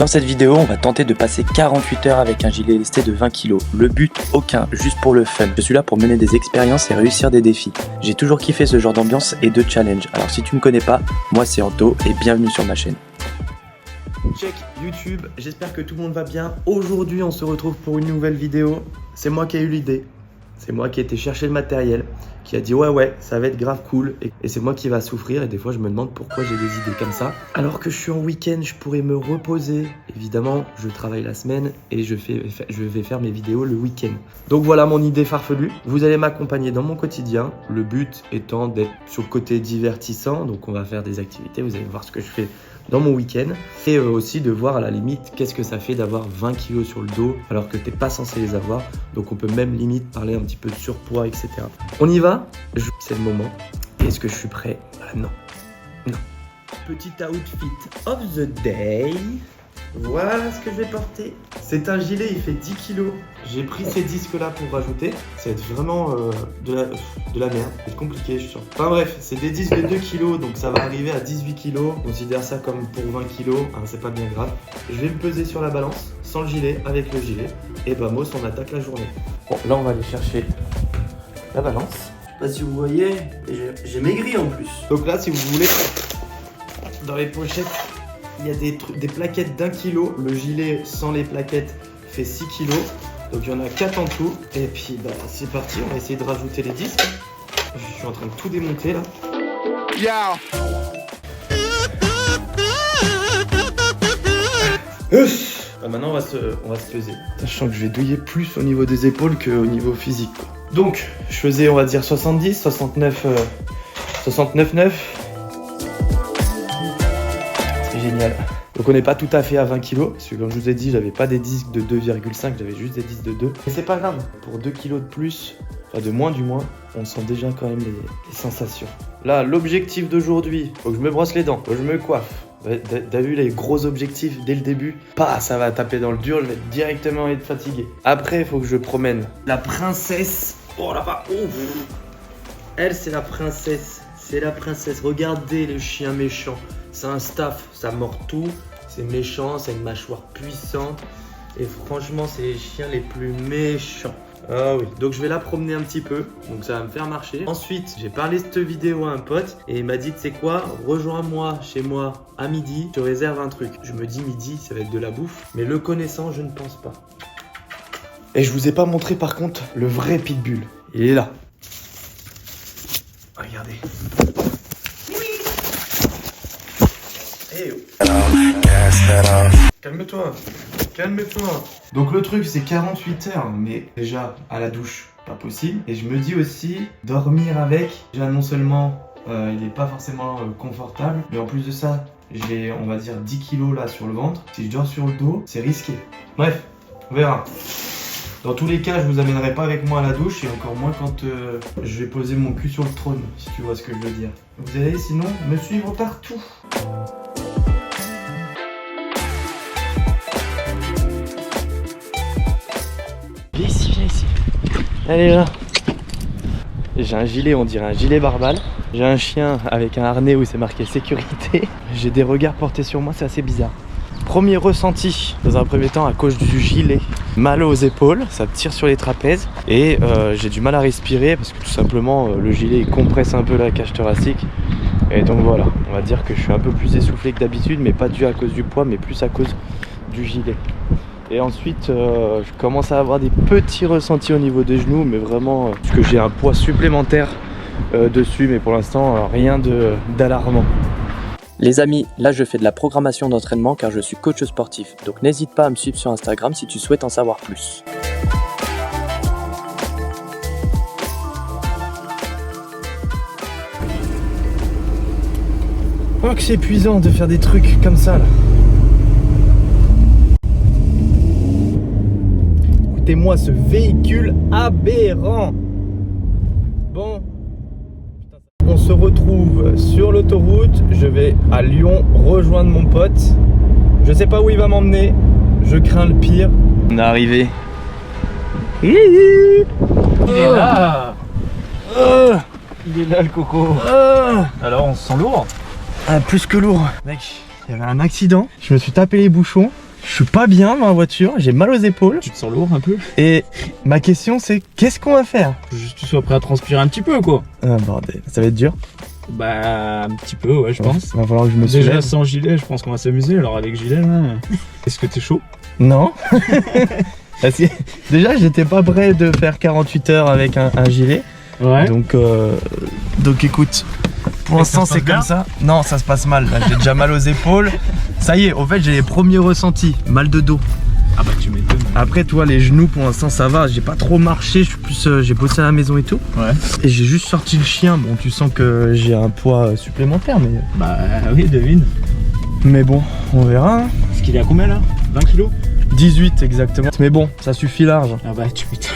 Dans cette vidéo, on va tenter de passer 48 heures avec un gilet lesté de 20 kg. Le but, aucun, juste pour le fun. Je suis là pour mener des expériences et réussir des défis. J'ai toujours kiffé ce genre d'ambiance et de challenge. Alors si tu me connais pas, moi c'est Anto et bienvenue sur ma chaîne. Check YouTube, j'espère que tout le monde va bien. Aujourd'hui, on se retrouve pour une nouvelle vidéo. C'est moi qui ai eu l'idée. C'est moi qui ai été chercher le matériel, qui a dit ouais, ça va être grave cool. Et c'est moi qui va souffrir et des fois je me demande pourquoi j'ai des idées comme ça. Alors que je suis en week-end, je pourrais me reposer. Évidemment, je travaille la semaine et je vais faire mes vidéos le week-end. Donc voilà mon idée farfelue. Vous allez m'accompagner dans mon quotidien. Le but étant d'être sur le côté divertissant. Donc on va faire des activités, vous allez voir ce que je fais dans mon week-end. Et aussi de voir à la limite qu'est-ce que ça fait d'avoir 20 kilos sur le dos alors que t'es pas censé les avoir. Donc on peut même limite parler un petit peu de surpoids, etc. On y va? C'est le moment. Est-ce que je suis prêt? Non. Petit outfit of the day. Voilà ce que je vais porter. C'est un gilet, il fait 10 kg. J'ai pris ces disques là pour rajouter. Ça va être vraiment de la merde. Ça va être compliqué, je suis sûr. Enfin bref, c'est des disques de 2 kg, donc ça va arriver à 18 kg. Considère ça comme pour 20 kg, hein, c'est pas bien grave. Je vais me peser sur la balance, sans le gilet, avec le gilet. Et bah Mos, on attaque la journée. Bon, là on va aller chercher la balance. Je sais pas si vous voyez, j'ai maigri en plus. Donc là, si vous voulez, dans les pochettes, il y a des plaquettes d'1 kg. Le gilet sans les plaquettes fait 6 kg. Donc il y en a 4 en tout. Et puis bah, c'est parti, on va essayer de rajouter les disques. Je suis en train de tout démonter là. Maintenant on va se peser. Sachant que je vais douiller plus au niveau des épaules qu'au niveau physique, quoi. Donc je faisais on va dire 70, 69, 69,9. C'est génial. Donc on n'est pas tout à fait à 20 kg, parce que comme je vous ai dit, j'avais pas des disques de 2,5, j'avais juste des disques de 2. Mais c'est pas grave, pour 2 kg de plus, enfin de moins du moins, on sent déjà quand même les sensations. Là, l'objectif d'aujourd'hui, faut que je me brosse les dents, faut que je me coiffe. T'as vu les gros objectifs dès le début? Ça va taper dans le dur, je vais directement être fatigué. Après, il faut que je promène la princesse. Oh là-bas, oh. Elle, c'est la princesse. C'est la princesse. Regardez le chien méchant. C'est un staff, ça mord tout. C'est méchant, c'est une mâchoire puissante. Et franchement, c'est les chiens les plus méchants. Ah oui, donc je vais la promener un petit peu, donc ça va me faire marcher. Ensuite, j'ai parlé de cette vidéo à un pote et il m'a dit, tu sais quoi, rejoins-moi chez moi à midi, je te réserve un truc. Je me dis midi, ça va être de la bouffe, mais le connaissant, je ne pense pas. Et je vous ai pas montré par contre le vrai pitbull, il est là. Regardez. Hey, oh. Calme-toi. Calme-toi. Donc le truc c'est 48 heures, mais déjà à la douche, pas possible. Et je me dis aussi, dormir avec, déjà non seulement il n'est pas forcément confortable, mais en plus de ça, j'ai on va dire 10 kilos là sur le ventre. Si je dors sur le dos, c'est risqué. Bref, on verra. Dans tous les cas, je vous amènerai pas avec moi à la douche et encore moins quand je vais poser mon cul sur le trône, si tu vois ce que je veux dire. Vous allez sinon me suivre partout. Viens ici. Allez là. J'ai un gilet, on dirait un gilet barbale. J'ai un chien avec un harnais où c'est marqué sécurité. J'ai des regards portés sur moi, c'est assez bizarre. Premier ressenti, dans un premier temps à cause du gilet. Mal aux épaules, ça me tire sur les trapèzes. Et j'ai du mal à respirer parce que tout simplement le gilet il compresse un peu la cage thoracique. Et donc voilà, on va dire que je suis un peu plus essoufflé que d'habitude, mais pas dû à cause du poids, mais plus à cause du gilet. Et ensuite, je commence à avoir des petits ressentis au niveau des genoux, mais vraiment, parce que j'ai un poids supplémentaire dessus, mais pour l'instant, rien d'alarmant. Les amis, là je fais de la programmation d'entraînement car je suis coach sportif, donc n'hésite pas à me suivre sur Instagram si tu souhaites en savoir plus. Oh que c'est épuisant de faire des trucs comme ça là. Écoutez-moi ce véhicule aberrant. Bon, on se retrouve sur l'autoroute. Je vais à Lyon rejoindre mon pote. Je sais pas où il va m'emmener. Je crains le pire. On est arrivé. Il est là. Il est là le coco. Alors on se sent lourd. Plus que lourd. Mec, il y avait un accident. Je me suis tapé les bouchons. Je suis pas bien dans la voiture, j'ai mal aux épaules. Tu te sens lourd un peu? Et ma question c'est qu'est-ce qu'on va faire? Juste que tu sois prêt à transpirer un petit peu quoi. Ah bordel, ça va être dur. Bah un petit peu ouais je pense. Va falloir que je me Déjà soulève. sans gilet je pense qu'on va s'amuser, alors avec gilet là. Est-ce que t'es chaud? Non. Parce que déjà j'étais pas prêt de faire 48 heures avec un gilet. Ouais. Donc écoute, pour l'instant se c'est passe bien comme ça. Non, ça se passe mal. Là, j'ai déjà mal aux épaules. Ça y est, au fait j'ai les premiers ressentis. Mal de dos. Ah bah tu m'étonnes. Après toi les genoux pour l'instant ça va. J'ai pas trop marché. Je suis plus, j'ai bossé à la maison et tout. Ouais. Et j'ai juste sorti le chien. Bon, tu sens que j'ai un poids supplémentaire, Bah oui devine. mais bon, on verra. Hein. Est-ce qu'il est à combien là? 20 kilos? 18 exactement. Mais bon, ça suffit large. Ah bah tu m'étonnes.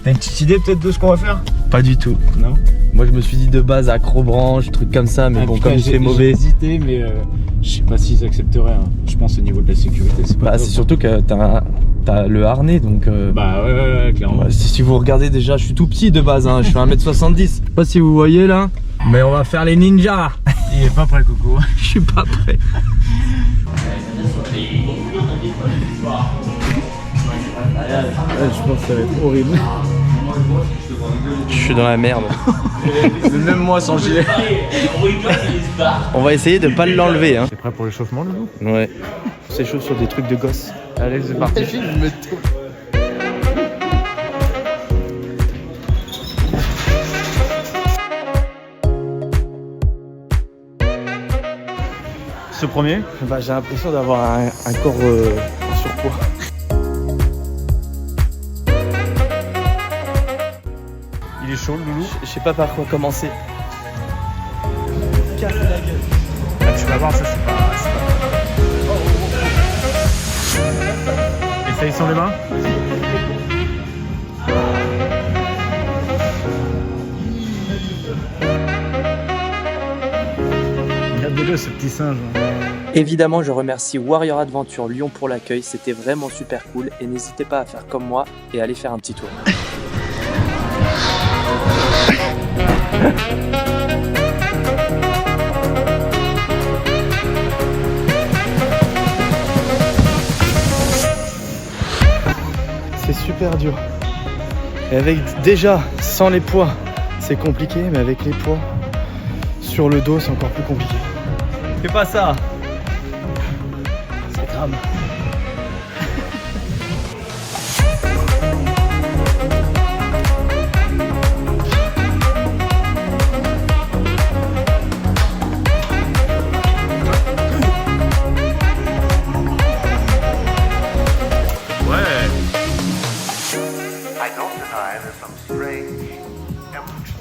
T'as une petite idée peut-être de ce qu'on va faire? Pas du tout. Non. Moi je me suis dit de base accrobranche, trucs comme ça, mais Ah, bon putain, comme il fait j'ai mauvais. hésité mais je sais pas s'ils accepteraient. Hein. Je pense au niveau de la sécurité c'est pas Bah top, c'est surtout que t'as le harnais donc. Bah ouais clairement. Ouais, si vous regardez déjà, je suis tout petit de base, hein, je fais 1m70. Je sais pas si vous voyez là, mais on va faire les ninjas. Il est pas prêt Coco. Je suis pas prêt. Je pense que ça va être horrible. Je suis dans la merde. Même moi sans gilet. On va essayer de pas l'enlever. Hein. T'es prêt pour l'échauffement Loulou? Ouais. C'est chaud sur des trucs de gosse. Allez c'est parti. Ce premier? Bah j'ai l'impression d'avoir un corps en surpoids. Il est chaud le Loulou. Je sais pas par quoi commencer. Casser la gueule. Ah, tu vas voir ça c'est pas... Essaye sans les mains. Regardez-le ce petit singe. Évidemment, je remercie Warrior Adventure Lyon pour l'accueil, c'était vraiment super cool et n'hésitez pas à faire comme moi et aller faire un petit tour. C'est super dur. Et avec déjà sans les poids, c'est compliqué, mais avec les poids sur le dos, c'est encore plus compliqué. Fais pas ça. C'est grave.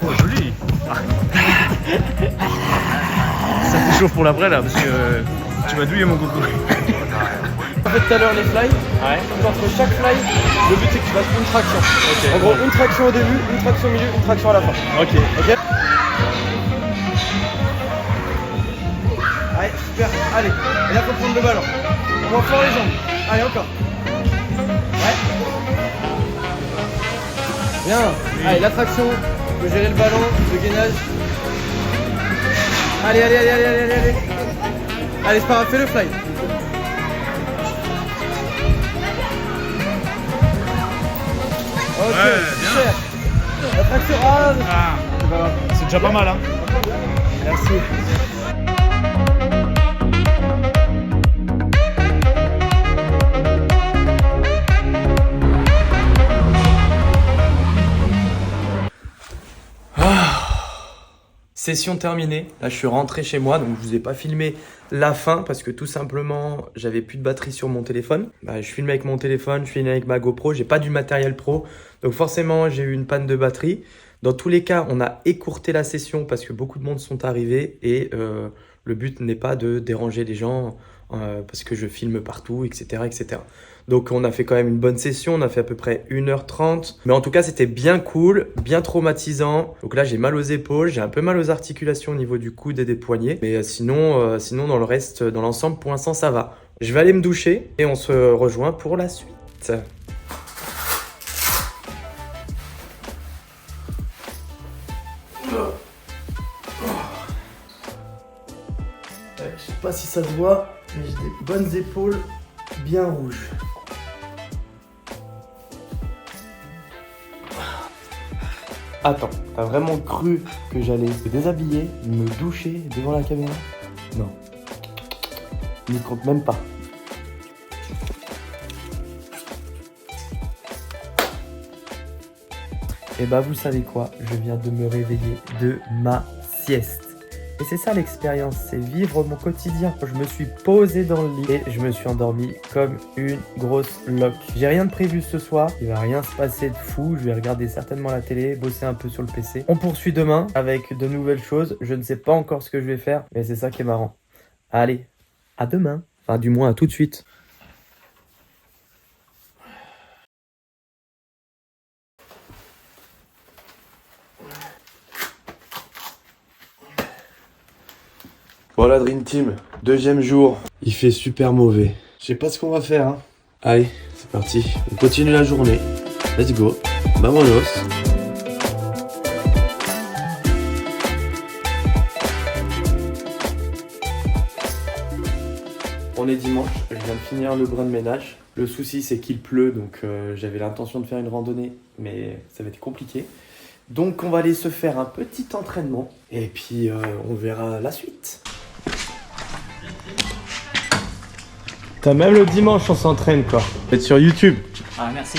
Oh joli. Ça fait chaud pour l'après là parce que tu vas douiller mon coco. On fait tout à l'heure les fly. Ouais. Entre chaque fly, le but c'est que tu fasses une traction. En gros, une traction au début, une traction au milieu, une traction à la fin. Ok. Allez, super. Allez, et là faut prendre le ballon. On va fort les jambes. Allez, encore. Ouais. Bien. Allez, la traction. Faut gérer le ballon, le gainage. Allez. Allez, c'est pas grave, fais le fly. Ok, super. La traction. Ah, c'est déjà pas mal hein. Merci. Session terminée, là je suis rentré chez moi, donc je vous ai pas filmé la fin parce que tout simplement j'avais plus de batterie sur mon téléphone. Bah, je filme avec mon téléphone, je filme avec ma GoPro, j'ai pas du matériel pro, donc forcément j'ai eu une panne de batterie. Dans tous les cas, on a écourté la session parce que beaucoup de monde sont arrivés et le but n'est pas de déranger les gens parce que je filme partout, etc., etc. Donc on a fait quand même une bonne session, on a fait à peu près 1h30. Mais en tout cas, c'était bien cool, bien traumatisant. Donc là, j'ai mal aux épaules, j'ai un peu mal aux articulations au niveau du coude et des poignets. Mais sinon, dans le reste, dans l'ensemble, pour l'instant, ça va. Je vais aller me doucher et on se rejoint pour la suite. Je sais pas si ça se voit, mais j'ai des bonnes épaules. bien rouge. Attends, t'as vraiment cru que j'allais me déshabiller, me doucher devant la caméra? Non. N'y compte même pas. Et bah vous savez quoi, je viens de me réveiller de ma sieste. Et c'est ça l'expérience, c'est vivre mon quotidien. Je me suis posé dans le lit et je me suis endormi comme une grosse loque. J'ai rien de prévu ce soir, il va rien se passer de fou. Je vais regarder certainement la télé, bosser un peu sur le PC. On poursuit demain avec de nouvelles choses. Je ne sais pas encore ce que je vais faire, mais c'est ça qui est marrant. Allez, à demain. Enfin du moins à tout de suite. Voilà Dream Team, deuxième jour, il fait super mauvais. Je sais pas ce qu'on va faire, hein. Allez, c'est parti, on continue la journée. Let's go, vamonos. On est dimanche, je viens de finir le brin de ménage. Le souci c'est qu'il pleut, donc j'avais l'intention de faire une randonnée, mais ça va être compliqué. Donc on va aller se faire un petit entraînement, et puis on verra la suite. T'as même le dimanche, on s'entraîne quoi. Vous êtes sur YouTube. Ah merci.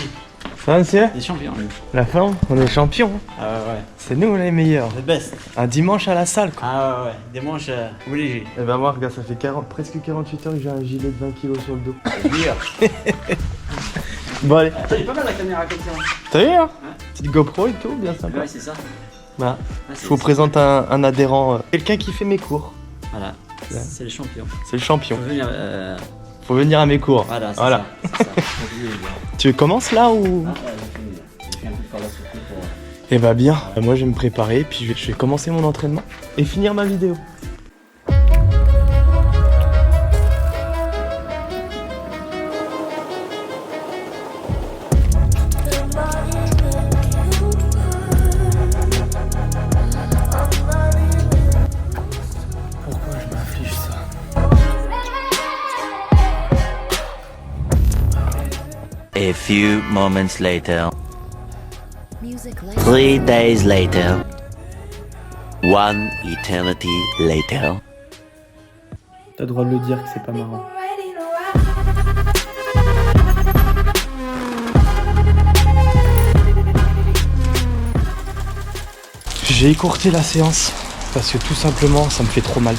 Ça va monsieur? Les champions lui. La forme, on est champions. Ah ouais. C'est nous les meilleurs. The best. Un dimanche à la salle quoi. Ah ouais. Dimanche obligé. Et ben moi regarde, ça fait presque 48 heures que j'ai un gilet de 20 kg sur le dos. Bon allez. Attends, il est pas mal la caméra comme ça. T'as vu hein? Petite GoPro et tout, bien sympa. Ouais c'est ça. Voilà. Ah, Je vous présente un adhérent, quelqu'un qui fait mes cours. Voilà. C'est le champion. C'est le champion. Faut venir. Faut venir à mes cours. Voilà. Voilà. C'est ça. Tu commences là ou? Ah ouais, j'ai fait un peu de corde à souffler pour. Eh bah bien, moi je vais me préparer, puis je vais commencer mon entraînement et finir ma vidéo. Pourquoi je m'inflige ça? A few moments later. 3 days later. 1 eternity later. T'as le droit de le dire que c'est pas marrant. J'ai écourté la séance parce que tout simplement ça me fait trop mal.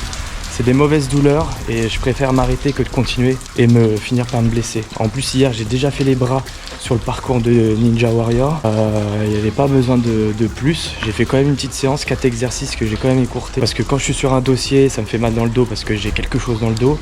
C'est des mauvaises douleurs et je préfère m'arrêter que de continuer et me finir par me blesser. En plus hier j'ai déjà fait les bras sur le parcours de Ninja Warrior. Il n'y avait pas besoin de plus. J'ai fait quand même une petite séance, 4 exercices que j'ai quand même écourté. Parce que quand je suis sur un dossier, ça me fait mal dans le dos parce que j'ai quelque chose dans le dos.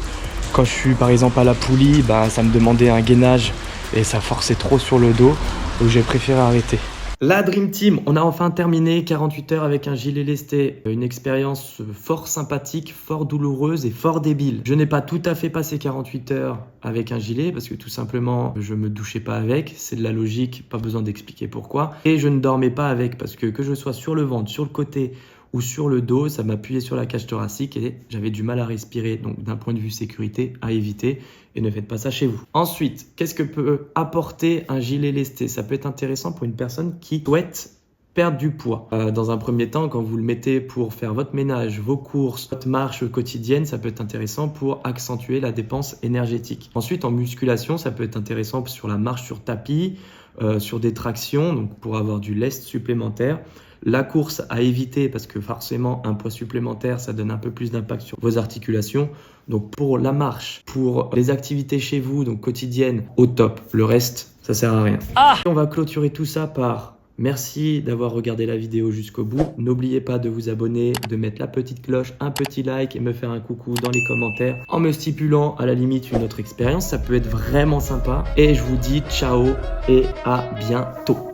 Quand je suis par exemple à la poulie, bah, ça me demandait un gainage et ça forçait trop sur le dos. Donc j'ai préféré arrêter. La Dream Team, on a enfin terminé 48 heures avec un gilet lesté. Une expérience fort sympathique, fort douloureuse et fort débile. Je n'ai pas tout à fait passé 48 heures avec un gilet parce que tout simplement je me douchais pas avec. C'est de la logique, pas besoin d'expliquer pourquoi. Et je ne dormais pas avec parce que je sois sur le ventre, sur le côté ou sur le dos, ça m'appuyait sur la cage thoracique et j'avais du mal à respirer. Donc d'un point de vue sécurité, à éviter. Et ne faites pas ça chez vous. Ensuite, qu'est-ce que peut apporter un gilet lesté? Ça peut être intéressant pour une personne qui souhaite perdre du poids. Dans un premier temps, quand vous le mettez pour faire votre ménage, vos courses, votre marche quotidienne, ça peut être intéressant pour accentuer la dépense énergétique. Ensuite, en musculation, ça peut être intéressant sur la marche sur tapis, sur des tractions, donc pour avoir du lest supplémentaire. La course à éviter parce que forcément un poids supplémentaire ça donne un peu plus d'impact sur vos articulations. Donc pour la marche, pour les activités chez vous, donc quotidiennes, au top. Le reste, ça sert à rien. On va clôturer tout ça par merci d'avoir regardé la vidéo jusqu'au bout. N'oubliez pas de vous abonner, de mettre la petite cloche, un petit like et me faire un coucou dans les commentaires en me stipulant à la limite une autre expérience. Ça peut être vraiment sympa. Et je vous dis ciao et à bientôt.